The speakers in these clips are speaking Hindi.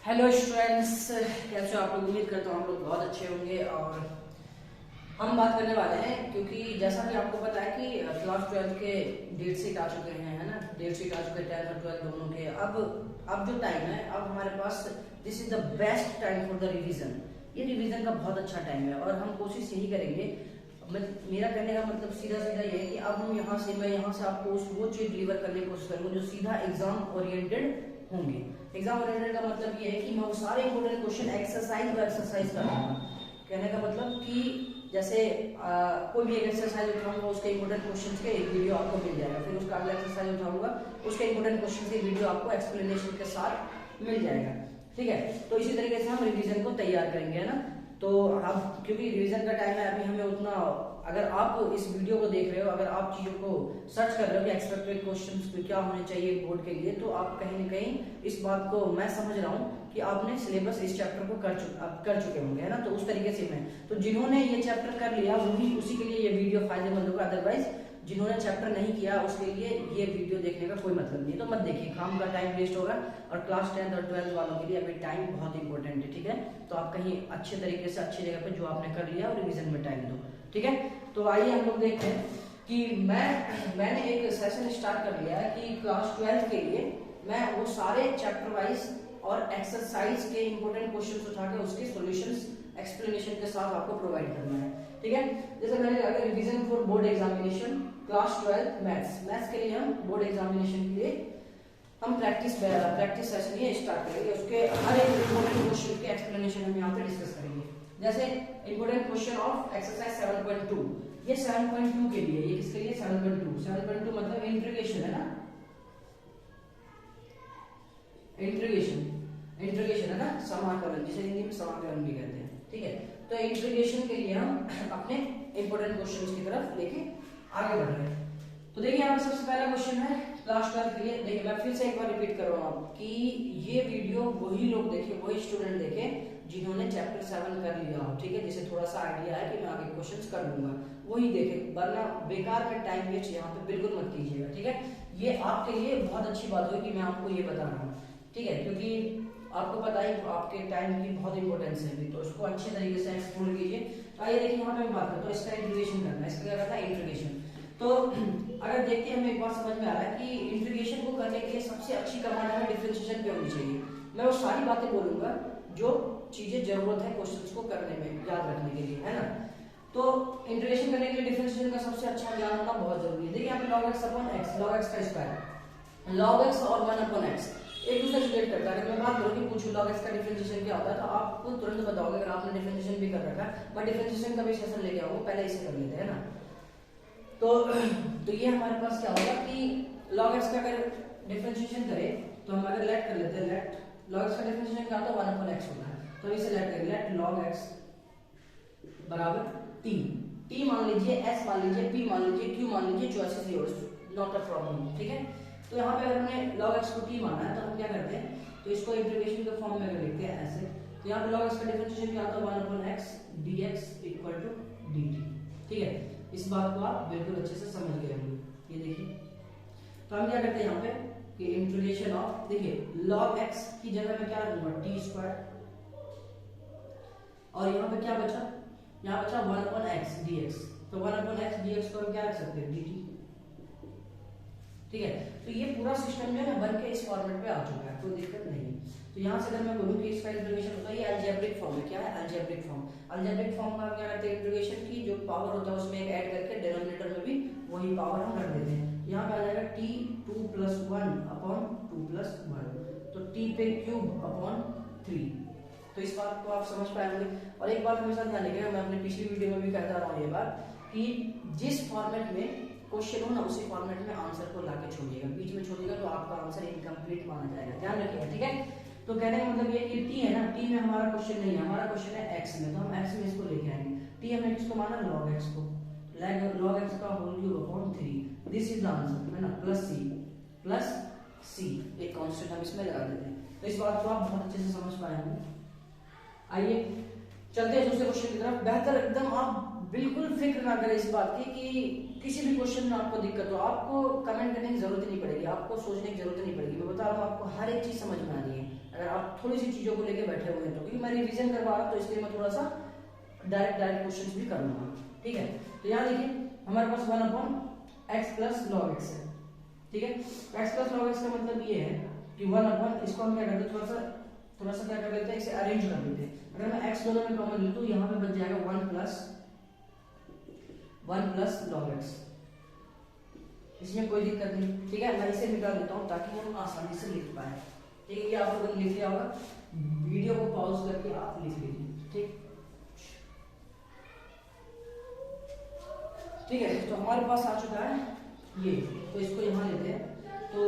हेलो स्टूडेंट्स, कैसे हो आप लोग। उम्मीद करता हूँ आप लोग बहुत अच्छे होंगे। और हम बात करने वाले हैं क्योंकि जैसा कि आपको पता है कि क्लास 12 के डेट शीट आ चुके हैं, है ना। डेट शीट आ चुके हैं 10th और 12 दोनों के। अब जो टाइम है, अब हमारे पास this is the best time for the revision. ये रिवीजन का बहुत अच्छा टाइम है और हम कोशिश यही करेंगे। मेरा कहने का मतलब सीधा सीधा ये है कि अब हम मैं यहाँ से आपको वो चीज डिलीवर करने की कोशिश करूंगा जो सीधा एग्जाम ओरिएंटेड होंगे। एग्जाम ओरिएंटेड का मतलब ये है कि मैं वो सारे इंपोर्टेंट क्वेश्चन एक्सरसाइज कराऊंगा। कहने का मतलब कि जैसे कोई भी एक एक्सरसाइज उठाऊंगा, उसके इंपोर्टेंट क्वेश्चंस के एक वीडियो आपको मिल जाएगा। फिर उसका अगला एक्सरसाइज उठाऊंगा, उसके इंपोर्टेंट क्वेश्चंस के वीडियो आपको एक्सप्लेनेशन के साथ मिल जाएगा। ठीक है, तो इसी तरीके से हम रिवीजन को तैयार करेंगे, है ना। तो अब क्योंकि रिवीजन का टाइम है, अभी हमें उतना, अगर आप इस वीडियो को देख रहे हो, अगर आप चीजों को सर्च कर रहे हो कि एक्सपेक्टेड क्वेश्चंस क्या होने चाहिए बोर्ड के लिए, तो आप कहीं ना कहीं इस बात को मैं समझ रहा हूँ कि आपने सिलेबस इस चैप्टर को कर चुके होंगे, है ना। तो उस तरीके से मैं तो जिन्होंने ये चैप्टर कर लिया वही उसी के लिए ये वीडियो फायदेमंद होगा। अदरवाइज जिन्होंने चैप्टर नहीं किया उसके लिए ये वीडियो देखने का कोई मतलब नहीं। तो मत देखिए, काम का टाइम वेस्ट होगा। और क्लास 10th और 12th वालों के लिए अभी टाइम बहुत इंपॉर्टेंट है, ठीक है। तो आप कहीं अच्छे तरीके से अच्छी जगह पे जो आपने कर लिया और रिवीजन में टाइम दो, ठीक है। तो आइए हम लोग देखते हैं कि मैंने एक सेशन स्टार्ट कर लिया है कि क्लास 12 के लिए मैं वो सारे चैप्टर वाइज और एक्सरसाइज के इंपॉर्टेंट क्वेश्चंस उठा के उसके सॉल्यूशंस एक्सप्लेनेशन के साथ आपको प्रोवाइड करना है, ठीक है। जैसे मैंने कहा revision for board examination class 12 maths के लिए हम बोर्ड एग्जामिनेशन के लिए हम प्रैक्टिस सेशन ये स्टार्ट करेंगे। उसके हर एक इंपॉर्टेंट क्वेश्चन के एक्सप्लेनेशन हम यहाँ पे डिस्कस करेंगे। जैसे इंपॉर्टेंट क्वेश्चन ऑफ एक्सरसाइज 7.2, ये 7.2 के लिए, ये किसके लिए 7.2 मतलब इंटीग्रेशन, है ना। इंटीग्रेशन है ना, समाकलन, जिसे हिंदी में समाकलन भी कहते हैं, ठीक है। तो इंटीग्रेशन के लिए हम अपने इंपॉर्टेंट क्वेश्चंस की तरफ लेके आगे बढ़ रहे हैं। तो देखिए यहाँ पे सबसे पहला क्वेश्चन है क्लास 12 के लिए। देखिए मैं फिर से एक बार रिपीट कर रहा हूँ कि ये वीडियो वही लोग देखे, वही स्टूडेंट देखे जिन्होंने चैप्टर 7 कर लिया हो, ठीक है। जिसे थोड़ा सा आइडिया है कि मैं आगे क्वेश्चंस कर लूंगा, वही देखे, वरना बेकार में टाइम वेस्ट यहाँ पे बिल्कुल मत कीजिएगा, ठीक है। ये आपके लिए बहुत अच्छी बात होगी कि मैं आपको ये बता रहा हूँ, ठीक है, क्योंकि आपको पता है आपके टाइम की बहुत इंपॉर्टेंस है अभी, तो उसको अच्छे तरीके से एक्सप्लोर कीजिए। तो आइए देखिए यहाँ पे मैं बात करता हूँ इसका इंटीग्रेशन करना है। इसका क्या करना है, इंटीग्रेशन। तो अगर देखते हैं, हमें एक बात समझ में आ रहा है कि इंटीग्रेशन को करने के लिए सबसे अच्छी कमांड हमें डिफरेंशिएशन पे होनी चाहिए। मैं वो सारी बातें बोलूंगा जो चीजें जरूरत है क्वेश्चंस को करने में, याद रखने के लिए, है ना। तो इंटीग्रेशन करने के लिए डिफरेंशिएशन का सबसे अच्छा ज्ञान होना बहुत जरूरी है। देखिए यहाँ पे log x upon x, log x का स्क्वायर, log x और 1 अपॉन x एक दूसरे से रिलेट करता है। अगर मैं बात करूँ कि पूछूं log x का डिफरेंशिएशन क्या होता है, तो आपको तुरंत बताओगे अगर आपने डिफरेंशिएशन भी कर रखा है। मैं डिफरेंशिएशन का भी सेशन लेके आऊंगा, पहले इसे कर लेते हैं ना। तो ये हमारे पास क्या होगा कि log x का अगर डिफरेंशिएशन करें तो हम अगर लेट कर लेते हैं, लेट log x का डिफरेंशिएशन क्या होता है, 1 अपॉन x होता है। तो इसे लेट करेंगे, लेट log x बराबर t मान लीजिए, s मान लीजिए, p मान लीजिए, q मान लीजिए, choice is yours, not a problem, ठीक है। तो यहाँ पे अगर हमने log x को t माना है तो हम क्या करते हैं, तो इसको इंटीग्रेशन के फॉर्म में अगर लिखते हैं ऐसे, तो यहाँ पे log x का डिफरेंशिएशन क्या होता है, 1 upon x dx equal to dt, ठीक है। इस बात को आप बिल्कुल अच्छे से समझ गए होंगे। ये देखिए, तो हम क्या करते हैं यहाँ पे कि इंटीग्रेशन ऑफ, देखिए log x की जगह में क्या रखूंगा, t स्क्वायर, और यहाँ पे क्या बचा, यहाँ बचा 1 अपॉन x dx। तो 1 अपॉन x dx को हम क्या रख सकते हैं, dt, ठीक है। तो ये पूरा सिस्टम जो है ना बन के इस फॉर्मेट पे आ चुका है, कोई दिक्कत नहीं है। तो यहाँ से अगर मैं बोलूँ कि इसका इंटीग्रेशन होता है, ये अलजेब्रिक फॉर्म है। क्या है, अलजेब्रिक फॉर्म। अलजेब्रिक फॉर्म में हम क्या करते हैं, इंटीग्रेशन की जो पावर होता है उसमें एक ऐड करके डिनोमिनेटर में भी वही पावर हम रख देते हैं। यहाँ पे आ जाएगा t 2 + 1 अपॉन 2 + 1, तो t पे क्यूब अपॉन 3। तो इस बात को आप समझ पाएंगे। और एक बात हमेशा ध्यान रखिएगा, मैं अपने पिछली वीडियो में भी कहता रहा हूँ ये बात, कि जिस फॉर्मेट में क्वेश्चन हो ना उसी फॉर्मेट में आंसर को लाके छोड़िएगा, बीच में छोड़िएगा तो आपका आंसर इनकम्प्लीट माना जाएगा, ध्यान रखिएगा, ठीक है। तो कहने का मतलब ये कि t है ना, t में हमारा क्वेश्चन नहीं है, हमारा क्वेश्चन है x में, तो हम x में इसको लेके आएंगे। t हमने किसको माना, log x को, log x का whole cube upon 3, this is the answer, है ना, प्लस c एक कांस्टेंट हम इसमें लगा देते हैं। तो इस बात को आप बहुत अच्छे से समझ पाए होंगे। आइए चलते हैं दूसरे क्वेश्चन की तरफ। बेहतर एकदम आप बिल्कुल फिक्र ना करें इस बात की कि किसी भी क्वेश्चन में आपको दिक्कत हो, आपको कमेंट करने की जरूरत नहीं पड़ेगी, आपको सोचने की जरूरत नहीं पड़ेगी। मैं बता रहा हूँ आपको हर एक चीज समझ में आनी है, अगर आप थोड़ी सी चीजों को लेके बैठे हुए हैं तो, क्योंकि मैं रिवीजन करवा रहा हूँ तो इसलिए मैं थोड़ा सा डायरेक्ट क्वेश्चन भी करूंगा, ठीक है। तो यहाँ देखिए हमारे पास 1/x प्लस लॉग एक्स है, ठीक है। x प्लस लॉग एक्स का मतलब ये है कि 1/, इसको हम क्या करते हैं, थोड़ा सा क्या कर लेते हैं, इसे अरेंज कर लेते हैं। अगर मैं x दोनों में कॉमन लूं तो यहाँ पे बच जाएगा 1 प्लस लॉग एक्स, इसमें कोई दिक्कत नहीं, ठीक है। मैं इसे मिटा देता हूँ ताकि हम आसानी से लिख पाए, ठीक है। ये आप लोगों ने लिख लिया होगा, वीडियो को पॉज करके आप लिख लीजिए, ठीक है। तो हमारे पास आ चुका है ये, तो इसको यहाँ लेते हैं, तो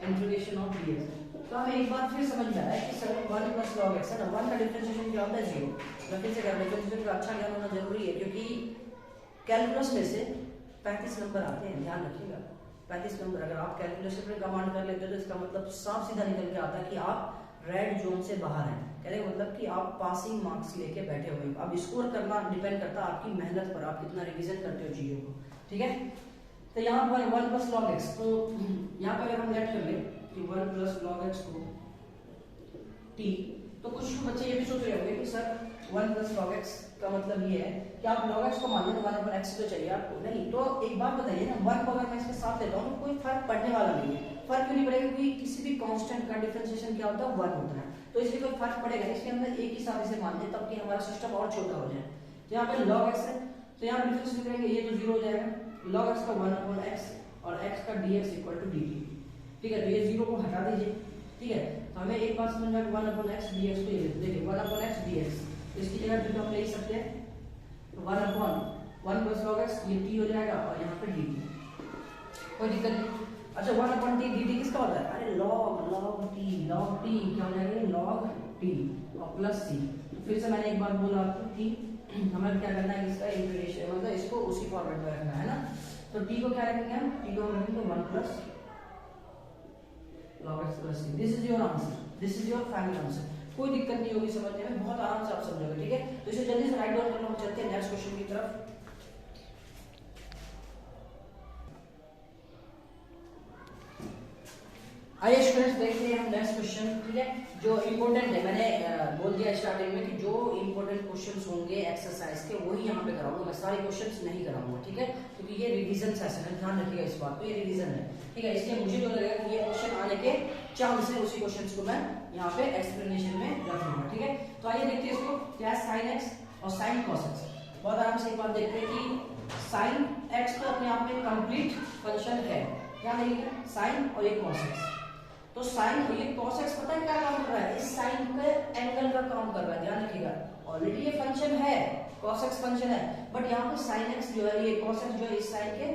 इंटीग्रेशन ऑफ dx। तो हमें एक बात फिर समझ में आया कि 1 प्लस लॉग एक्स है ना, 1 का डिफरेंशिएशन क्या होता है, 0। मैं फिर से कह रहा हूँ डिफरेंशिएशन का अच्छा ज्ञान होना जरूरी है, क्योंकि कैलकुलस में से 35 नंबर आते हैं, ध्यान रखिएगा। 35 नंबर अगर आप कैलकुलेशन में कमांड कर लेते हो तो इसका मतलब साफ सीधा निकल के आता है कि आप रेड जोन से बाहर हैं, कहने का मतलब कि आप पासिंग मार्क्स लेके बैठे हुए हैं। अब स्कोर करना डिपेंड करता है आपकी मेहनत पर, आप कितना रिवीजन करते हो चीजों को, ठीक है। तो यहाँ पर 1 प्लस लॉग एक्स, तो यहाँ पे अगर हम लेट कर ले कि 1 प्लस लॉग एक्स को t, तो कुछ बच्चे ये भी सोच रहे होंगे कि सर 1 प्लस लॉग एक्स का मतलब ये है कि आप log x को मान लो 1/x तो चाहिए आपको, नहीं तो एक बात बताइए ना, 1 को अगर मैं इसके साथ लेता हूँ तो कोई फर्क पड़ने वाला नहीं है। फर्क क्यों नहीं पड़ेगा, क्योंकि किसी भी कांस्टेंट का डिफरेंशिएशन क्या होता है, 1 होता है, तो इसलिए कोई फर्क पड़ेगा नहीं। इसके अंदर एक ही साथ इसे मान लें तब कि हमारा सिस्टम और छोटा हो जाए। तो यहाँ पे log x है, तो यहाँ पे डिफरेंशिएशन करेंगे, ये तो 0 हो जाएगा, log x का 1/x और x का dx इक्वल टू dt, ठीक है। तो ये 0 को हटा दीजिए, ठीक है। तो हमें एक बात समझ में आ गई, 1/x dx को ये देखिए 1/x dx, इसकी जगह भी हम ले सकते हैं 1 प्लस लॉग एक्स, ये t हो जाएगा और यहाँ पे dt, कोई दिक्कत नहीं। अच्छा 1/t dt किसका होता है, अरे log t क्या हो जाएगा, log t और प्लस c। तो फिर से मैंने एक बार बोला आपको t, हमें क्या करना है, इसका इंटीग्रेशन मतलब इसको उसी फॉर्मेट में रखना है ना। तो t को क्या रखेंगे हम, t को हम रखेंगे 1 plus log x plus c। This is your answer, this is your final answer, कोई दिक्कत नहीं होगी समझने में, बहुत आराम से आप समझोगे, ठीक है। तो इसे जल्दी से राइट डाउन कर लो, चलते हैं नेक्स्ट क्वेश्चन की तरफ। आइए स्टूडेंट्स देखते हैं हम नेक्स्ट क्वेश्चन, ठीक है, जो इंपॉर्टेंट है। मैंने बोल दिया स्टार्टिंग में कि जो इंपॉर्टेंट क्वेश्चंस होंगे एक्सरसाइज के वही यहाँ पे कराऊंगा, मैं सारे क्वेश्चंस नहीं कराऊंगा, ठीक है, क्योंकि ये रिवीजन सेशन है, ध्यान रखिएगा इस बात को, ये रिवीजन है, ठीक है। इसलिए मुझे जो लगेगा कि ये क्वेश्चन आने के चांस है, उसी क्वेश्चंस को मैं यहाँ पे एक्सप्लेनेशन में रखूंगा, ठीक है। तो आइए देखते हैं इसको, क्या है sin x और sin cos x। बहुत आराम से एक बात देखते हैं कि sin x तो अपने आप में कंप्लीट फंक्शन है, क्या नहीं, sin और ये cos x। तो sin और ये cos x पता है क्या काम कर रहा है, इस sin के एंगल का काम कर रहा है, ध्यान रखिएगा। ऑलरेडी ये फंक्शन है, cos x फंक्शन है, बट यहाँ पे sin x जो है, ये cos x जो है इस sin के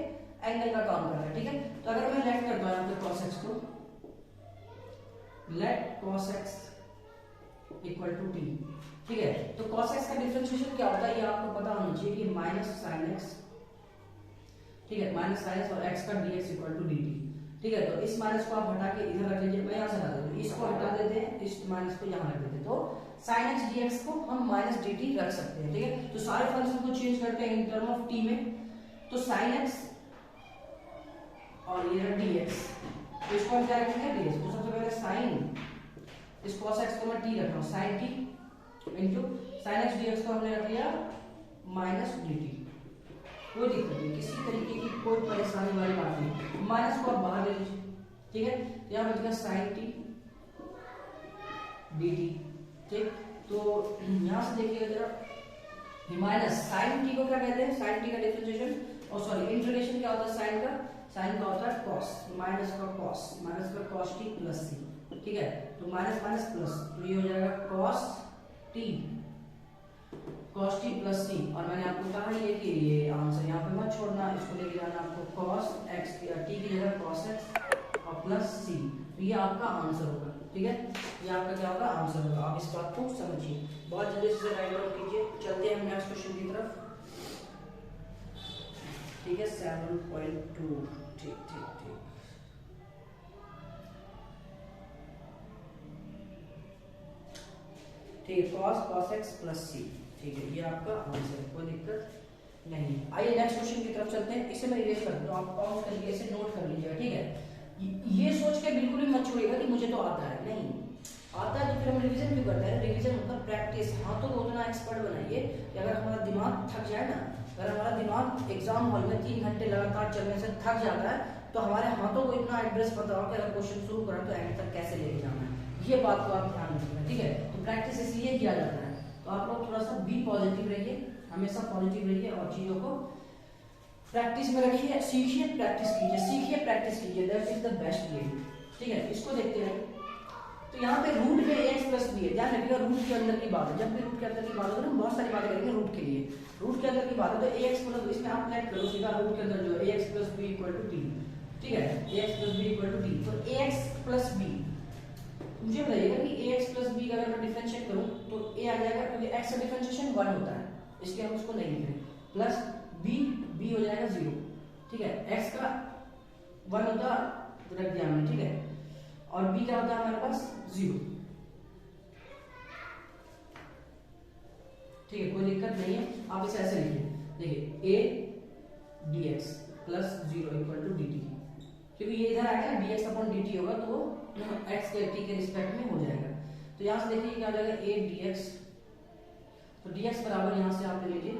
एंगल का काम कर रहा है, ठीक है। तो अगर मैं लेट करता हूँ यहाँ पे cos x को, let cos x equal to t, ठीक है। तो cos x का डिफरेंशिएशन क्या होता है, ये आपको पता होना चाहिए कि माइनस sin x, ठीक है, माइनस sin x और x का dx इक्वल टू dt, ठीक है। तो इस माइनस को आप हटा के इधर रख लीजिए, मैं यहाँ से हटा देता हूँ, इसको हटा देते हैं, इस माइनस को यहाँ रख देते हैं, तो sin x dx को हम माइनस dt रख सकते हैं, ठीक है। तो सारे फंक्शन को चेंज करते हैं इन टर्म ऑफ t में, तो sin x और ये dx, तो इसको हम क्या रखेंगे dx। तो सबसे पहले sin इस cos x को मैं t रख रहा हूँ, sin t into sin x dx को हमने रख लिया माइनस dt, कोई दिक्कत नहीं, किसी तरीके की कोई परेशानी वाली बात नहीं। माइनस को आप बाहर ले लीजिए, ठीक है। यहाँ बचेगा sin t dt, ठीक। तो यहाँ से देखिएगा जरा, माइनस sin t को क्या कहते हैं, sin t का डिफरेंशिएशन और सॉरी इंटीग्रेशन क्या होता है sin का, sin का होता है cos, माइनस का cos t प्लस c, ठीक है। तो माइनस माइनस प्लस, तो ये हो जाएगा cos t प्लस c, और मैंने आपको कहा ये कि ये आंसर यहाँ पे मत छोड़ना, इसको लेके जाना आपको cos x t की जगह cos x और प्लस c, तो ये आपका आंसर होगा, ठीक है। ये आपका क्या होगा, आंसर होगा। आप इस बात को समझिए, बहुत जल्दी से राइट डाउन कीजिए। चलते हैं हम नेक्स्ट क्वेश्चन की तरफ, ठीक है। 7.2, ठीक ठीक ठीक, ठीक है, cos x प्लस c, ठीक है, ये आपका आंसर है, कोई दिक्कत नहीं। आइए नेक्स्ट क्वेश्चन की तरफ चलते हैं। इसे मैं इरेज कर दूं, आप काउंट कर लीजिए, इसे नोट कर लीजिएगा, ठीक है। ये सोच के बिल्कुल भी मत छोड़िएगा कि मुझे तो आता है, नहीं आता है तो फिर हम रिवीजन क्यों करते हैं? रिवीजन मतलब प्रैक्टिस। हाथों को उतना एक्सपर्ट बनाइए कि अगर हमारा दिमाग थक जाए ना, अगर हमारा दिमाग एग्जाम हॉल में 3 घंटे लगातार चलने से थक जाता है, तो हमारे हाथों को इतना एड्रेस पता हो कि अगर क्वेश्चन शुरू करें तो एंड तक कैसे लेके जाना है। ये बात को आप ध्यान रखिएगा, ठीक है? तो प्रैक्टिस इसलिए किया जाता है। तो आप लोग थोड़ा सा बी पॉजिटिव रहिए, हमेशा पॉजिटिव रहिए और चीजों को प्रैक्टिस में रखिए, सीखिए, प्रैक्टिस कीजिए, सीखिए, प्रैक्टिस कीजिए, that is the best way, ठीक है? इसको देखते हैं। तो यहाँ पे रूट में ax प्लस बी है, ध्यान रखिएगा रूट के अंदर की बात है। जब भी रूट के अंदर की बात होगी ना, बहुत सारी बातें करेंगे रूट के लिए। रूट के अंदर की बात है तो ax प्लस, इसमें आप प्लग करो सीधा रूट के अंदर जो ax plus B equal to T, ठीक है? ax plus B equal to T. तो ax प्लस बी, मुझे बताइएगा कि ax प्लस बी का अगर मैं डिफरेंशिएट करूं तो a आ जाएगा, क्योंकि x का डिफरेंशिएशन 1 होता है, इसलिए हम उसको नहीं लिख रहे, प्लस b हो जाएगा 0, ठीक है? x का 1 होता रख दिया हमने, ठीक है? और b क्या होता है हमारे पास 0, ठीक है? कोई दिक्कत नहीं है, आप इसे ऐसे लिखिए, देखिए a dx plus 0 equal to dt, क्योंकि ये इधर आएगा ना dx अपॉन dt होगा तो वो x के t के रिस्पेक्ट में हो जाएगा। तो यहां से देखिए क्या हो जाएगा a dx, तो dx बराबर यहां से आप ले लीजिए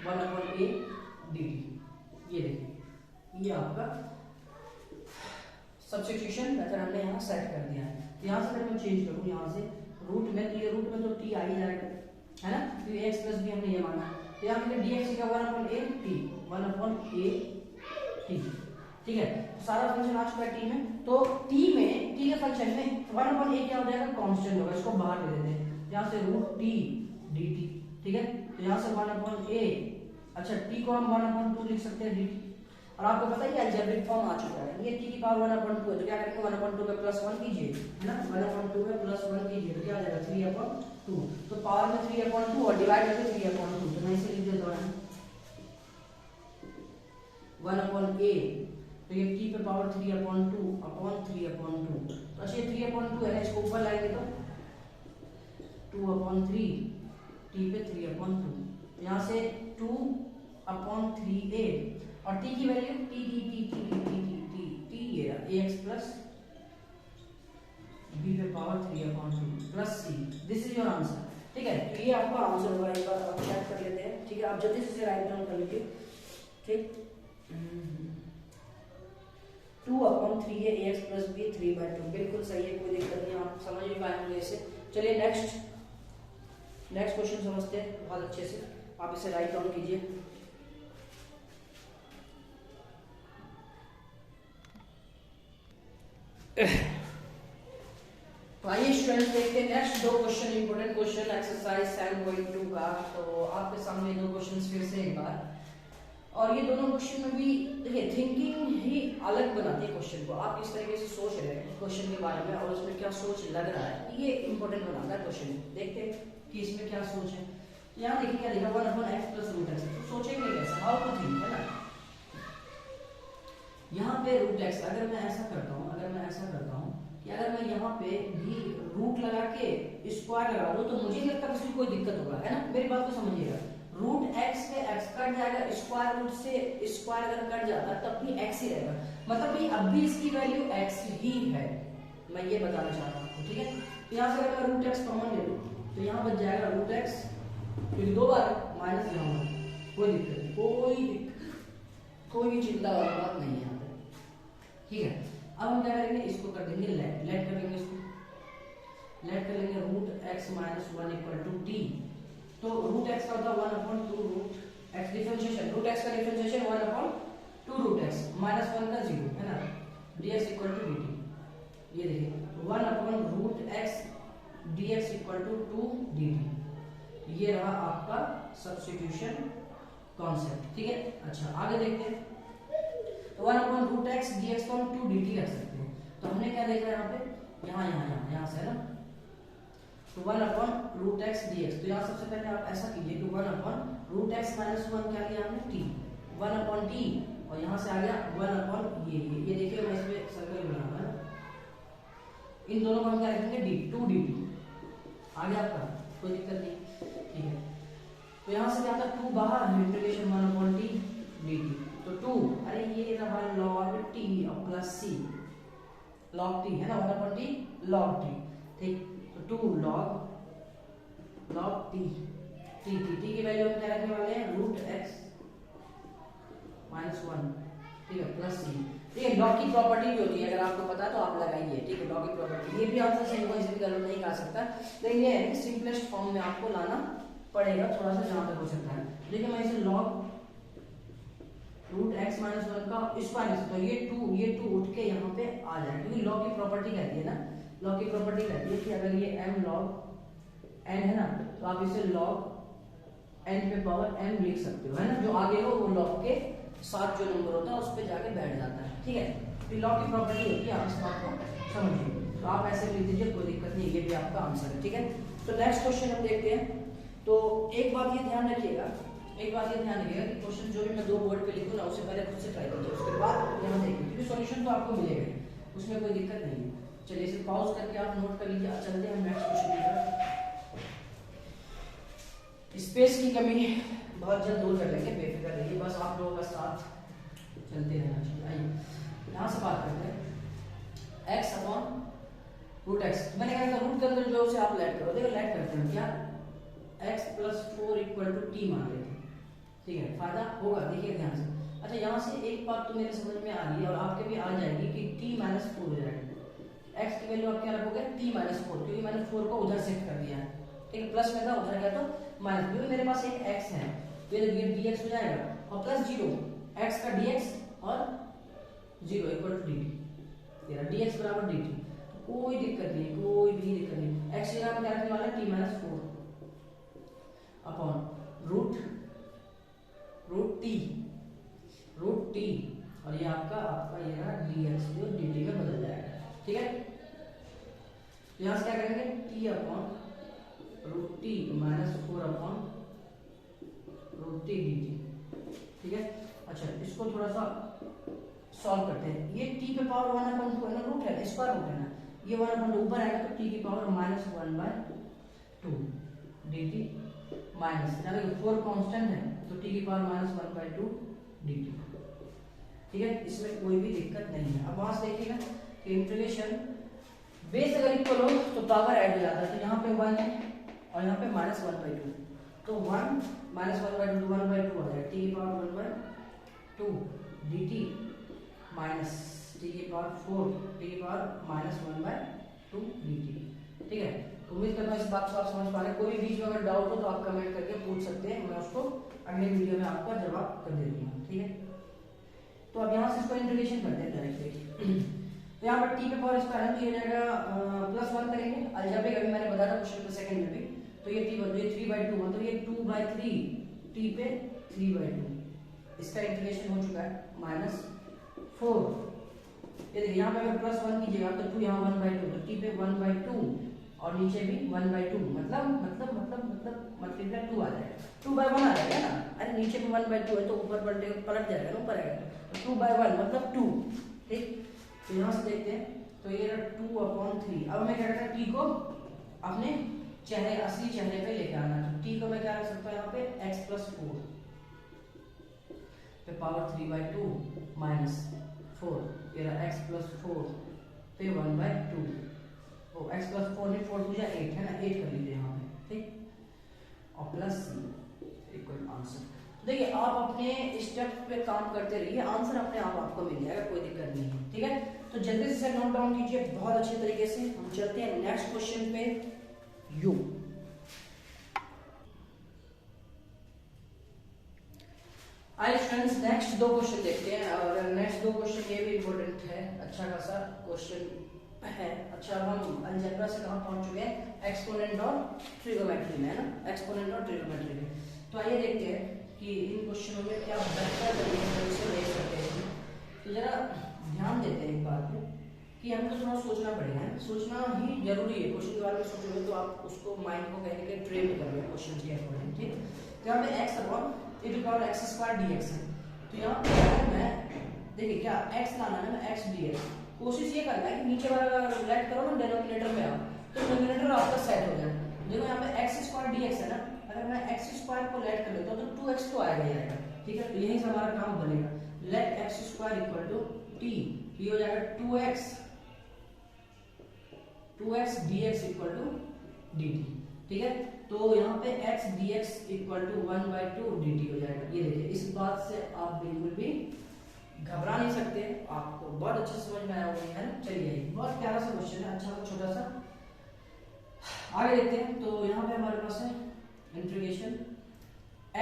1 अपॉन a dt। ये देखिए ये आपका सब्स्टिट्यूशन मेथड हमने यहाँ सेट कर दिया है। तो यहाँ से अगर मैं चेंज करूँ यहाँ से रूट में, तो ये रूट में तो t आ ही जाएगा, है ना? तो ये x प्लस बी हमने ये माना है। तो यहाँ पे dx का 1 upon a t, 1 upon a t, ठीक है? तो सारा फंक्शन आ चुका है t में। तो t में, t के फंक्शन में 1 अपॉन a क्या हो जाएगा? कांस्टेंट होगा, इसको बाहर ले लेते हैं। यहाँ से रूट t dt, ठीक है? तो यहाँ से 1 अपॉन a, अच्छा t को हम 1 अपॉन 2 लिख सकते हैं dt। और आपको पता है अलजेब्रिक फॉर्म आ चुका है, ये t की पावर 1 अपॉन 2 है, तो क्या करेंगे 1 अपॉन 2 पे प्लस 1 कीजिए, है ना? 1 अपॉन 2 पे प्लस 1 कीजिए तो क्या आ जाएगा 3 अपॉन 2। तो पावर में 3 अपॉन 2 और डिवाइड करके 3 अपॉन 2, तो मैं इसे लिख देता हूं 1 अपॉन a, तो ये t पे पावर 3 अपॉन 2 अपॉन 3 अपॉन 2। तो अच्छा ये 3 अपॉन 2 है ना, इसको ऊपर लाएंगे तो 2 अपॉन 3 t पे 3 अपॉन 2, यहाँ से 2 अपॉन 3a और t की वैल्यू t ये रहा ax प्लस b पे power 3 upon 2 plus c, this is your answer, ठीक है? तो ये आपका आंसर होगा। एक बार आप चेक कर लेते हैं, ठीक है? आप जल्दी से राइट डाउन कर लीजिए, ठीक? 2 अपॉन 3 ax प्लस b 3/2, बिल्कुल सही है, कोई दिक्कत नहीं, आप समझ भी पाए होंगे इसे। चलिए नेक्स्ट क्वेश्चन समझते हैं बहुत अच्छे से, आप इसे राइट डाउन कीजिए। तो आइए स्टूडेंट्स देखते हैं next 2 question, important question exercise 7.2 का। तो आपके सामने 2 क्वेश्चंस फिर से एक बार, और ये दोनों क्वेश्चन में भी देखिए थिंकिंग ही अलग बनाती है क्वेश्चन को। आप किस तरीके से सोच रहे हैं क्वेश्चन के बारे में और उसमें क्या सोच लग रहा है, ये इंपॉर्टेंट बनाता है क्वेश्चन। देखते हैं कि इसमें क्या सोच है। यहाँ देखिए क्या लिखा 1 upon x plus root x, तो सोचेंगे कैसे, हाउ टू थिंक, है ना? यहाँ पे रूट x, अगर मैं ऐसा करता हूँ कि अगर मैं यहाँ पे भी रूट लगा के स्क्वायर लगा दूं तो मुझे नहीं लगता किसी को कोई दिक्कत होगा, है ना? मेरी बात को समझिएगा, रूट x पे x कट जाएगा, स्क्वायर रूट से स्क्वायर अगर कट जाता तब भी x ही रहेगा, मतलब कि अब भी इसकी वैल्यू x ही है, मैं ये बताना चाह रहा हूँ, ठीक है? तो यहाँ से अगर मैं रूट x कॉमन ले लूँ तो यहाँ बच जाएगा रूट x, क्योंकि 2 बार माइनस यहाँ, कोई दिक्कत नहीं, कोई भी चिंता वाली बात नहीं है यहाँ पे, ठीक है? अब हम क्या करेंगे, इसको कर देंगे लेट कर लेंगे, इसको लेट कर लेंगे root x minus 1 equal to T. तो रूट x का होता है 1 upon 2 root x, differentiation root x का differentiation 1 upon 2 root x minus 1 का 0, है ना? dx इक्वल टू dt, ये देखिए 1 upon root x dx equal to 2 dt, ये रहा आपका सब्स्टिट्यूशन कॉन्सेप्ट, ठीक है? अच्छा आगे देखते हैं। तो 1 अपॉन रूट x dx को हम 2 dt रख सकते हैं। तो हमने क्या देखा यहाँ पे, यहाँ से, है ना? तो 1 अपॉन रूट x dx, तो यहाँ सबसे पहले आप ऐसा कीजिए कि 1 अपॉन रूट x माइनस 1 क्या लिया हमने t, 1 अपॉन t, और यहाँ से आ गया 1 अपॉन ये देखिए मैं इसमें सर्कल बना हुआ है, इन दोनों को हम क्या रखेंगे d, 2 dt आ गया आपका, कोई दिक्कत नहीं, ठीक है? तो यहाँ से क्या था 2 बाहर, इंटीग्रेशन 1 अपॉन t dt, तो 2, अरे ये रहा log t और प्लस c, log t, है ना? 1 अपॉन t log t, ठीक? तो 2 log t, t की वैल्यू हम क्या रखने वाले हैं, रूट एक्स माइनस 1, ठीक है, प्लस सी। ठीक है, लॉग की प्रॉपर्टी भी होती है, अगर आपको पता तो आप लगाइए। ठीक है, लॉग की प्रॉपर्टी, ये भी आंसर सेम को इजीली गलत नहीं कर सकता, लेकिन ये है कि सिंपलेस्ट फॉर्म में आपको लाना पड़ेगा थोड़ा सा, जहां तक हो सकता है। देखिए मैं इसे लॉग रूट एक्स माइनस 1 का स्क्वायर लिख सकता हूं, ये 2 उठ के यहाँ पे आ जाए, क्योंकि लॉग की प्रॉपर्टी कहती है ना, लॉग की प्रॉपर्टी कहती है कि अगर ये m log n है ना, तो आप इसे log n पे पावर m लिख सकते हो, है ना, जो आगे हो वो log के साथ जो नंबर होता है उस पे जाके बैठ जाता है। ठीक है, तो लॉग की प्रॉपर्टी होती है, आप इस बात को समझिए, तो आप ऐसे लिख दीजिए, कोई दिक्कत नहीं, ये भी आपका आंसर है। ठीक है, तो नेक्स्ट क्वेश्चन हम देखते हैं। तो एक बात ये ध्यान रखिएगा, एक बात ये ध्यान रखिएगा कि क्वेश्चन जो भी मैं 2 बोर्ड पे लिखूँ ना, उससे पहले खुद से ट्राई कीजिए, उसके बाद यहाँ देखिए, क्योंकि सॉल्यूशन तो आपको मिलेगा, उसमें कोई दिक्कत नहीं है। चलिए इसे पॉज करके आप नोट कर लीजिए, चलते हैं नेक्स्ट क्वेश्चन की तरफ। स्पेस की कमी बहुत जल्द दूर कर लेंगे, बेफिक्र रहिए, बस आप लोगों का साथ चलते रहना चाहिए। आइए यहाँ से बात करते हैं x अपॉन रूट एक्स। मैंने कहा था रूट के अंदर जो उसे आप लेट करो, देखो लेट करते हैं क्या, x plus 4 equal to T मान लेते हैं। ठीक है, फायदा होगा, देखिए ध्यान से। अच्छा, यहाँ से एक बात तो मेरे समझ में आ रही है और आपके भी आ जाएगी कि t माइनस 4 हो जाएगा। x की वैल्यू आप क्या रखोगे, t माइनस 4, क्योंकि मैंने 4 को उधर शिफ्ट कर दिया है। ठीक है, प्लस में था, उधर गया तो माइनस, क्योंकि मेरे पास एक x है, तो ये dx हो जाएगा, और प्लस 0 x का dx और 0 इक्वल टू dt, तेरा dx बराबर dt, तो कोई दिक्कत नहीं, कोई भी दिक्कत नहीं। x की जगह क्या रखने वाला है, t minus 4 upon root t, और ये आपका ये ना dx जो dt में बदल जाएगा। ठीक है, तो यहाँ से क्या करेंगे, t upon root T minus 4 upon root T dt। ठीक है, अच्छा इसको थोड़ा सा सॉल्व करते हैं। ये t पे पावर 1 अपॉन 2 है ना, रूट है, स्क्वायर रूट है ना, ये 1 अपॉन 2 ऊपर आएगा तो t की power minus 1 by 2 dt minus, यहाँ देखो 4 कांस्टेंट है तो t की पावर माइनस 1 बाय 2 dt। ठीक है, इसमें कोई भी दिक्कत नहीं है। अब वहां से देखिएगा कि इंटीग्रेशन बेस अगर इक्वल हो तो पावर ऐड हो जाता है, तो यहाँ पे 1 है और यहाँ पे माइनस 1 बाय 2, तो 1 माइनस 1 बाय 2 1 बाय 2 आ जाएगा, t की power 1 by 2 dt minus t की पावर 4 t की पावर माइनस 1 बाय 2 dt। ठीक है, उम्मीद करता हूँ इस बात को आप समझ पा रहे हैं। कोई बीच में अगर डाउट हो तो आप कमेंट करके पूछ सकते हैं, मैं उसको अगले वीडियो में आपका जवाब कर दे दूंगा। ठीक है, तो अब यहाँ से इसको इंटीग्रेशन करते हैं डायरेक्टली। तो यहाँ पर t पे पावर स्क्वायर है तो ये जाएगा प्लस 1 करेंगे, अलजेब्रिक अभी मैंने बताया था क्वेश्चन के सेकंड में भी, तो ये t बन, ये 3/2 मतलब ये 2/3 t पे 3/2, इसका इंटीग्रेशन हो चुका है माइनस 4। ये देखिए यहाँ पे अगर प्लस 1 कीजिएगा तो 2 यहाँ 1/2, तो t पे 1/2 और नीचे भी 1/2, मतलब मल्टीप्लाई 2 आ जाएगा, 2/1 आ जाएगा ना, अरे नीचे भी 1/2 है तो ऊपर पलट जाएगा ना, ऊपर आएगा तो 2/1 मतलब 2। ठीक, तो यहाँ से देखते हैं, तो ये 2/3। अब मैं क्या करता हूँ, t को अपने चेहरे असली चेहरे पे लेके आना, तो t को मैं क्या रख सकता हूँ यहाँ पे x प्लस 4 पे पावर 3/2 माइनस 4, ये रहा x प्लस 4 पे 1/2, वो x प्लस 4 में 4 2 8 है ना, 8 कर लीजिए यहाँ पे। ठीक, और प्लस इक्वल आंसर। देखिए आप अपने स्टेप पे काम करते रहिए, आंसर अपने आप आपको मिल जाएगा, कोई दिक्कत नहीं है। ठीक है, तो जल्दी से नोट डाउन कीजिए बहुत अच्छे तरीके से। हम चलते हैं नेक्स्ट क्वेश्चन पे। यू आइए फ्रेंड्स, नेक्स्ट 2 क्वेश्चन देखते हैं, और नेक्स्ट 2 क्वेश्चन ये भी इम्पोर्टेंट है, अच्छा खासा क्वेश्चन है। अच्छा, हम अलजेब्रा से कहाँ पहुंच चुके हैं, एक्सपोनेंट और ट्रिगोमेट्री में, है ना, एक्सपोनेंट और ट्रिगोमेट्री में। तो आइए देखते हैं कि इन क्वेश्चनों में क्या बेहतर तरीके से देख सकते हैं। तो जरा ध्यान देते हैं एक बात पे कि हमको थोड़ा सोचना पड़ेगा, सोचना ही जरूरी है। क्वेश्चन के बारे में सोचोगे तो आप उसको माइंड को कहीं ना कहीं ट्रेन कर रहे हैं क्वेश्चन के अकॉर्डिंग। ठीक, तो यहाँ पे x upon e to power x² dx है, तो यहाँ पे मैं देखिए क्या x लाना है ना, x dx, कोशिश ये करना है कि नीचे वाला लेट करो ना डिनोमिनेटर में आप, तो डिनोमिनेटर आपका सेट हो जाए। देखो यहाँ पे x² dx है ना, अगर मैं x² को लेट कर लेता हूँ तो 2x तो आएगा ही आएगा। ठीक है, तो यही से हमारा काम बनेगा, late x² equal to t, ये हो जाएगा 2x 2x dx equal to dt, ठीक है। तो यहाँ पे x dx equal to 1/2 dt हो जाएगा। ये देखिए, इस बात से आप बिल्कुल भी घबरा नहीं सकते, आपको बहुत अच्छे से समझ में आया होगा, है ना। चलिए, बहुत प्यारा सा क्वेश्चन है, अच्छा सा छोटा सा। आगे देखते हैं। तो यहाँ पे हमारे पास है इंटीग्रेशन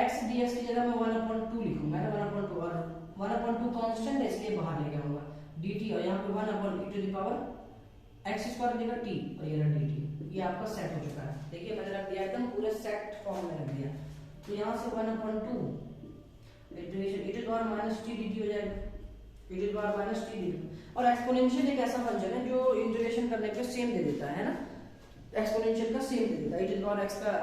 x dx की जगह मैं 1/2 लिखूंगा, 1/2, और 1/2 कांस्टेंट है इसलिए बाहर लेके आऊंगा dt, और यहाँ पे 1/e x स्क्वायर देगा t, और ये रहा dt। ये आपका सेट हो चुका है। देखिए मैंने रख दिया एकदम पूरे सेट फॉर्म में रख दिया। तो यहाँ से 1/2 integration e to the power minus t dt हो जाएगा, e to the power minus t dt। और एक्सपोनेंशियल एक ऐसा फंक्शन है जो इंटीग्रेशन करने पे सेम दे देता है ना, एक्सपोनेंशियल का सेम दे देता है। e to the power x का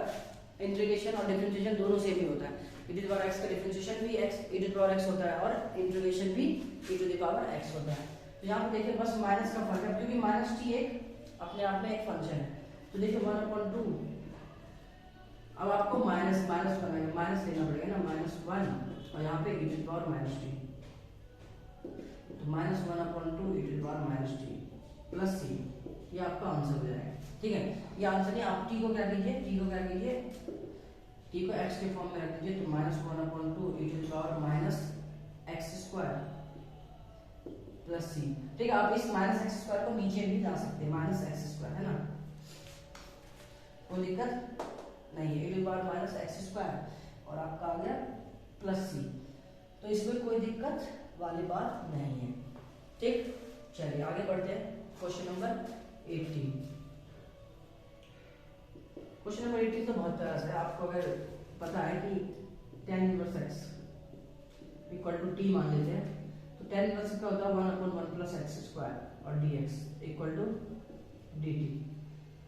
इंटीग्रेशन और डिफरेंशिएशन दोनों सेम ही होता है। e to the power x का डिफरेंशिएशन भी x e to the power x होता है, और इंटीग्रेशन भी e to the power x होता है। तो यहाँ पे देखिए बस माइनस का फर्क है, क्योंकि माइनस t एक अपने आप में एक फंक्शन है। तो देखिए 1/2, अब आपको माइनस बनाएंगे, माइनस लेना पड़ेगा ना, -1, और यहाँ पे e to the power minus t, तो -1/2 e to the power minus t plus c, ये आपका आंसर हो जाएगा, ठीक है। ये आंसर नहीं, आप t को क्या कीजिए, t को क्या कीजिए, t को x के फॉर्म में रख दीजिए। तो -1/2 e to the power minus x square plus c, ठीक है। आप इस माइनस x स्क्वायर को नीचे भी ला सकते हैं, माइनस x स्क्वायर, है ना, कोई दिक्कत नहीं है। e to the power minus x square और आपका आ गया प्लस c, तो इसमें कोई दिक्कत वाली बात नहीं है, ठीक। चलिए आगे बढ़ते हैं। Question number 18। क्वेश्चन नंबर 18 तो बहुत प्यारा है। आपको अगर पता है कि tan inverse x equal to t मान लेते हैं, तो tan इनवर्स का होता है 1/1 प्लस x स्क्वायर और dx इक्वल टू dt,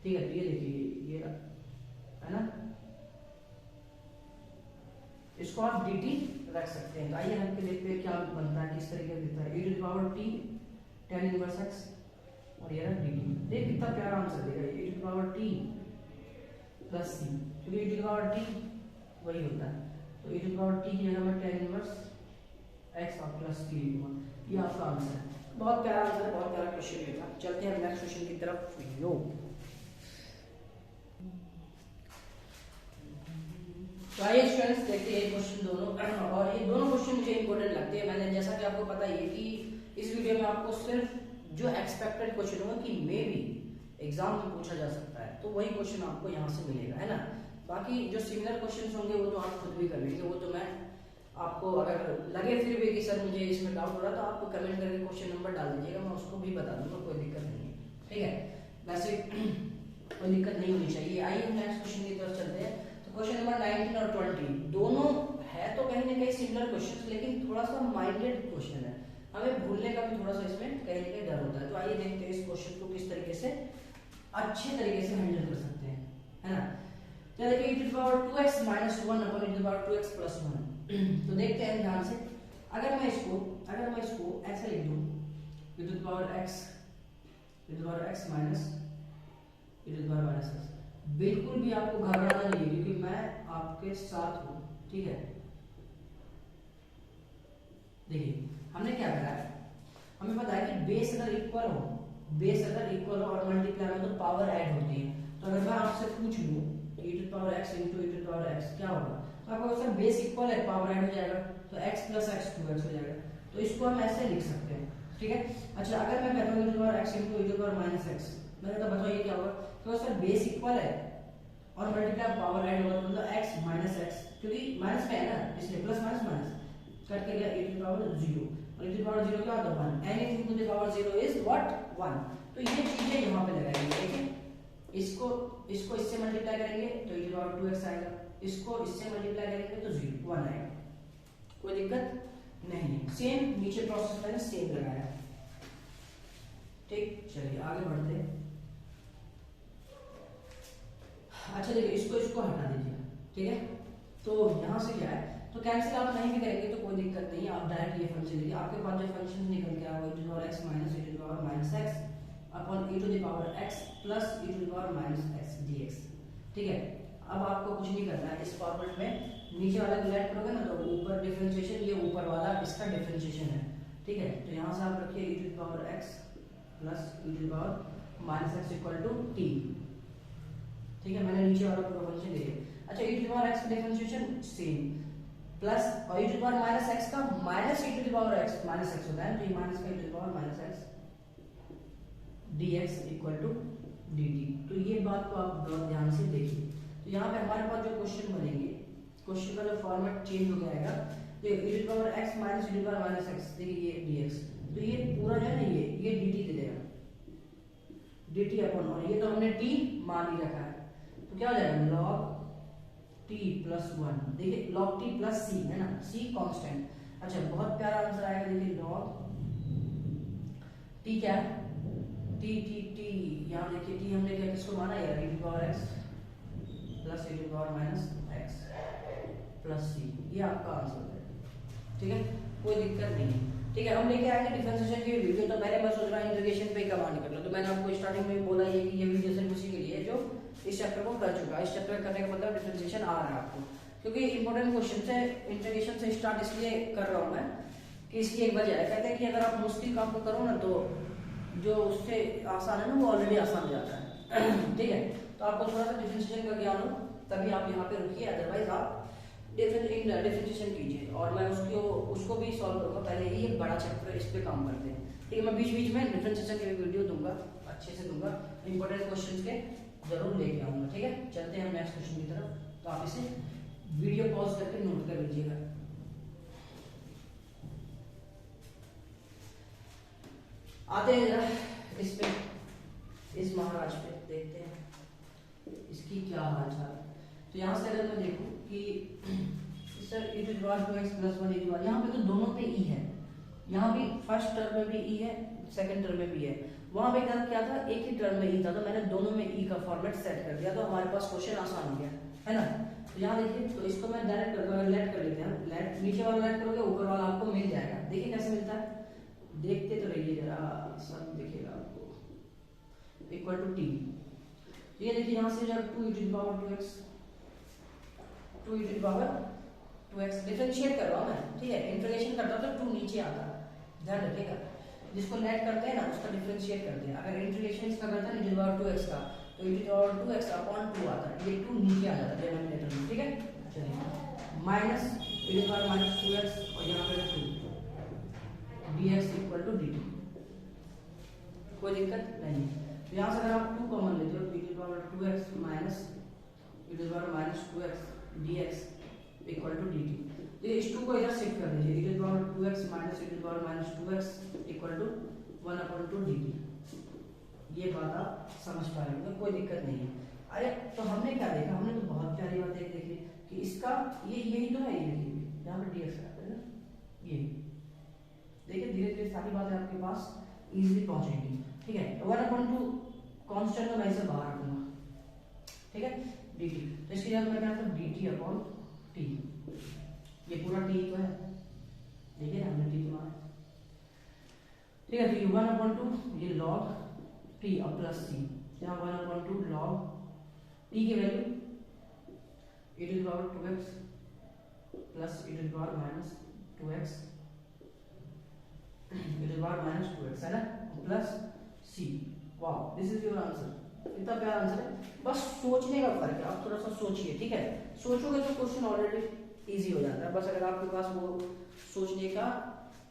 ठीक है। तो ये देखिए, ये है ना, इसको आप dt रख सकते हैं। आइए हम देखते हैं क्या बनता है, किस तरीके से दिखता है। e to the power t tan inverse x, और ये रहा dt। देख कितना प्यारा आंसर देगा, e to the power t plus c, क्योंकि e to the power t वही होता है। तो e to the power t की जगह मैं tan इनवर्स x और प्लस c लिखूंगा, ये आपका आंसर है। बहुत प्यारा आंसर है, बहुत प्यारा क्वेश्चन ये था। चलते हैं नेक्स्ट क्वेश्चन की तरफ। यो तो आइए स्टूडेंट्स देखते हैं क्वेश्चन दोनों, और ये दोनों क्वेश्चन मुझे इंपॉर्टेंट लगते हैं। मैंने जैसा कि आपको पता है कि इस वीडियो में आपको सिर्फ जो एक्सपेक्टेड क्वेश्चन होगा कि मे बी एग्जाम में पूछा जा सकता है, तो वही क्वेश्चन आपको यहाँ से मिलेगा, है ना। बाकी जो सिमिलर क्वेश्चन होंगे वो तो आप खुद भी कर लेंगे, वो तो मैं आपको अगर लगे फिर भी कि सर मुझे इसमें डाउट हो रहा, तो आपको कमेंट करके क्वेश्चन नंबर डाल दीजिएगा, मैं उसको भी बता दूंगा, कोई दिक्कत नहीं है, ठीक है। वैसे कोई दिक्कत नहीं होनी चाहिए। आइए हम नेक्स्ट क्वेश्चन की तरफ चलते हैं। तो क्वेश्चन नंबर 19 और 20 दोनों है तो कहीं ना कहीं सिमिलर क्वेश्चन, लेकिन थोड़ा सा माइंडेड क्वेश्चन है, हमें भूलने का भी थोड़ा सा इसमें कहीं ना कहीं डर होता है। तो आइए देखते हैं इस क्वेश्चन को किस तरीके से अच्छे तरीके से हैंडल कर सकते हैं, है ना। तो देखिए e to the power 2x - 1 upon e to the power 2x + 1। तो देखते हैं ध्यान से, अगर मैं इसको ऐसे लिख दूं, e to the power x minus e to the power minus x, बिल्कुल भी आपको घबराना नहीं है, क्योंकि मैं आपके साथ हूं, ठीक है। देखिए हमने क्या करा है, हमें पता है कि बेस अगर इक्वल हो और मल्टीप्लाई में तो पावर ऐड होती है। तो अगर मैं आपसे पूछ लूं e to the power x * e to the power x क्या होगा, तो आपको सर बेस इक्वल है, पावर ऐड हो जाएगा, तो x + x 2x हो जाएगा। तो इसको हम ऐसे लिख सकते हैं, ठीक है। अच्छा अगर मैं कहता हूं e to the power x * e to the power -x, मैं कहता बताइए क्या होगा, तो सर बेस इक्वल है और मल्टीप्लाई पावर ऐड होगा, मतलब x - x, क्योंकि माइनस पे है ना, इसलिए प्लस माइनस माइनस कट के गया e टू द पावर 0, और e टू द पावर 0 क्या होता है 1, anything to the power 0 is what 1। तो ये चीजें यहाँ पे लगाएंगे, देखिए इसको इससे मल्टीप्लाई करेंगे तो e to the power 2x आएगा, इसको इससे मल्टीप्लाई करेंगे तो 0 1 आएगा, कोई दिक्कत नहीं है। सेम नीचे प्रोसेस मैंने सेम लगाया, ठीक। चलिए आगे बढ़ते हैं। अच्छा देखिए इसको हटा दीजिए, ठीक है। तो यहाँ से क्या है, तो कैंसिल आप नहीं भी करेंगे तो कोई दिक्कत नहीं है, आप डायरेक्ट ये फंक्शन लीजिए। आपके पास जो फंक्शन निकल के आएगा e to the power x minus e to the power -x upon e to the power x plus e to the power -x dx, ठीक है। अब आपको कुछ नहीं करना है, इस फॉर्मेट में नीचे वाला डिवाइड करोगे ना, तो ऊपर डिफरेंशिएशन, ये ऊपर वाला इसका डिफरेंशिएशन है, ठीक है। तो यहाँ से आप रखिए e to the power x plus e to the power minus x equal to T. ठीक है, मैंने नीचे वाला पूरा फंक्शन दे दिया। अच्छा, e to the power x का डिफरेंशिएशन सेम, प्लस और e to the power minus x का minus e to the power x minus x होता है, तो ये माइनस का e to the power minus x dx equal to dt। तो ये बात को आप बहुत ध्यान से देखिए। तो यहाँ पे हमारे पास जो क्वेश्चन बनेंगे, क्वेश्चन का जो फॉर्मेट चेंज हो जाएगा, तो e to the power x minus e to the power minus x, देखिए ये dx, तो ये पूरा जो है ना ये dt दे देगा, dt अपॉन, और ये तो हमने t मान ही रखा है, तो क्या हो जाएगा log t प्लस 1, देखिए log t प्लस c है ना, c कांस्टेंट। अच्छा, बहुत प्यारा आंसर आएगा, देखिए log t क्या है, t t t, यहाँ देखिए t हमने क्या किसको माना यार, e to the power x plus e to the power minus x plus c, ये आपका आंसर है। ठीक है, कोई दिक्कत नहीं है। ठीक है, हम लेके आएंगे डिफरेंशिएशन की वीडियो, तो मैंने मैं सोच रहा हूँ इंटीग्रेशन पे कमांड कर लो, तो मैंने आपको स्टार्टिंग में बोला ये कि ये वीडियो सिर्फ उसी के लिए जो इस चैप्टर को कर चुका है। इस चैप्टर करने का मतलब डिफरेंशिएशन आ रहा है आपको, क्योंकि इंपॉर्टेंट क्वेश्चन से इंटीग्रेशन से स्टार्ट इसलिए कर रहा हूँ मैं कि इसकी एक वजह है, कहते हैं कि अगर आप मुश्किल काम को करो ना तो जो उससे आसान है ना वो ऑलरेडी आसान हो जाता है। ठीक है, तो आपको थोड़ा सा डिफरेंशिएशन का ज्ञान हो तभी आप यहाँ पे रुकिए, अदरवाइज आप डिफरेंशिएशन कीजिए और मैं उसको भी सॉल्व करूँगा। पहले ही एक बड़ा चैप्टर इस पे काम करते हैं। ठीक है, मैं बीच बीच में डिफरेंशिएशन की वीडियो दूंगा, अच्छे से दूंगा, इंपॉर्टेंट क्वेश्चन के जरूर लेके आऊंगा। ठीक है, चलते हैं हम नेक्स्ट क्वेश्चन की तरफ, तो आप इसे वीडियो पॉज करके नोट कर लीजिएगा। आते हैं जरा इस पे, इस महाराज पे देखते हैं इसकी क्या हाल चाल। तो यहाँ से अगर मैं देखूं कि sir e to the power 2x plus 1 e to the, यहाँ पे तो दोनों पे e है, यहाँ भी फर्स्ट टर्म में भी e है, सेकंड टर्म में भी है। वहां पे क्या था, एक ही टर्म में e था, तो मैंने दोनों में e का फॉर्मेट सेट कर दिया, तो हमारे पास क्वेश्चन आसान हो गया है ना। तो यहाँ देखिए, तो इसको मैं डायरेक्ट लेट कर लेते हैं, लेट नीचे वाला लेट करोगे ऊपर वाला आपको मिल जाएगा। देखिए कैसे मिलता है, देखते तो रहिए जरा, सब दिखेगा आपको, इक्वल टू टी। ये देखिए यहाँ से जब 2 e to the power 2x, 2 e to the power 2x differentiate कर रहा हूँ मैं। ठीक है, इंटीग्रेशन करता हूँ तो 2 नीचे आता है, ध्यान रखिएगा। जिसको नेट करते हैं ना उसका डिफरेंशिएट करते हैं। अगर इंटीग्रेशन इसका करते हैं e to the power 2x का, तो e to the power 2x upon 2 आता है, ये 2 नीचे आ जाता है डिनोमिनेटर में। ठीक है, चलिए minus e to the power minus 2x और यहाँ पे 2 dx इक्वल टू dt, कोई दिक्कत नहीं। तो यहाँ से अगर आप 2 कॉमन लेते हो, e to the power 2x minus e to the power minus 2x dx equal to dt, तो इस 2 को इधर शिफ्ट कर दीजिए, e to the power 2x minus e to the power minus 2x equal to 1/2 dt। ये बात आप समझ पा रहे होंगे, कोई दिक्कत नहीं है। अरे तो हमने क्या देखा, हमने तो बहुत प्यारी बात देखी कि इसका ये यही तो है, ये देखिए यहाँ पे dx है ना, ये देखिए धीरे धीरे सारी बातें आपके पास इजीली पहुंचेंगी। ठीक है, 1/2 कांस्टेंट को मैं इसे बाहर रखूंगा। ठीक है, dt, तो इसकी जगह मैं क्या करूं, dt अपॉन t, ये पूरा t तो है, देखिए हमने t तो माना। ठीक है, तो ये 1/2 ये log t और प्लस c, यहाँ 1/2 log t की value e to the power 2x plus e to the power minus 2x e to the power minus 2x है ना, plus c। Wow, this is your answer. इतना प्यारा आंसर है, बस सोचने का फर्क है, आप थोड़ा सा सोचिए। ठीक है, सोचोगे तो क्वेश्चन ऑलरेडी इजी हो जाता है, बस अगर आपके पास वो सोचने का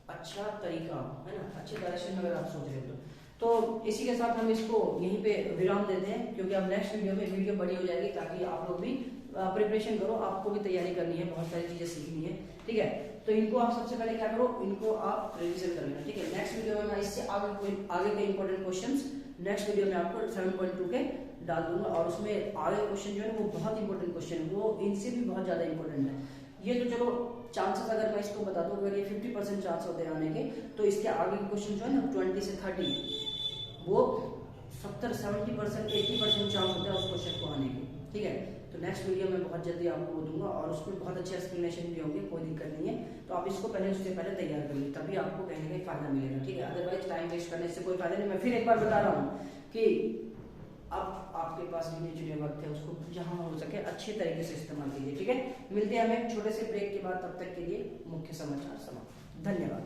अच्छा तरीका है ना, अच्छे डायरेक्शन में अगर आप सोच रहे हो तो इसी के साथ हम इसको यहीं पे विराम देते हैं, क्योंकि अब नेक्स्ट वीडियो में वीडियो बड़ी हो जाएगी, ताकि आप लोग भी प्रिपरेशन करो, आपको भी तैयारी करनी है, बहुत सारी चीजें सीखनी है। ठीक है, तो इनको आप सबसे पहले क्या करो, इनको आप रिवीजन कर लेना। ठीक है, नेक्स्ट वीडियो में मैं इससे आगे के इंपॉर्टेंट क्वेश्चंस नेक्स्ट वीडियो में आपको 7.2 के डाल दूंगा, और उसमें आगे क्वेश्चन जो है वो बहुत इंपॉर्टेंट क्वेश्चन है, वो इनसे भी बहुत ज्यादा इंपॉर्टेंट है। ये तो चलो चांसेस अगर मैं इसको बता दूं, अगर ये 50% चांस होते हैं आने के, तो इसके आगे के क्वेश्चन जो है ना 20 से 30 वो 70-70% 80% चांस होते हैं उस क्वेश्चन को आने के। ठीक है, तो नेक्स्ट वीडियो में बहुत जल्दी आपको वो दूंगा, और उसमें बहुत अच्छे एक्सप्लेनेशन भी होंगे, कोई दिक्कत नहीं है। तो आप इसको पहले उससे पहले तैयार करिए, तभी आपको कहीं ना कहीं फायदा मिलेगा। ठीक है, अदरवाइज टाइम वेस्ट करने से कोई फायदा नहीं। मैं फिर एक बार बता रहा हूँ कि अब आपके पास जो वक्त है उसको जहां हो सके अच्छे तरीके से इस्तेमाल कीजिए। ठीक है, मिलते हैं हमें एक छोटे से ब्रेक के बाद, तब तक के लिए मुख्य समाचार समाप्त। धन्यवाद।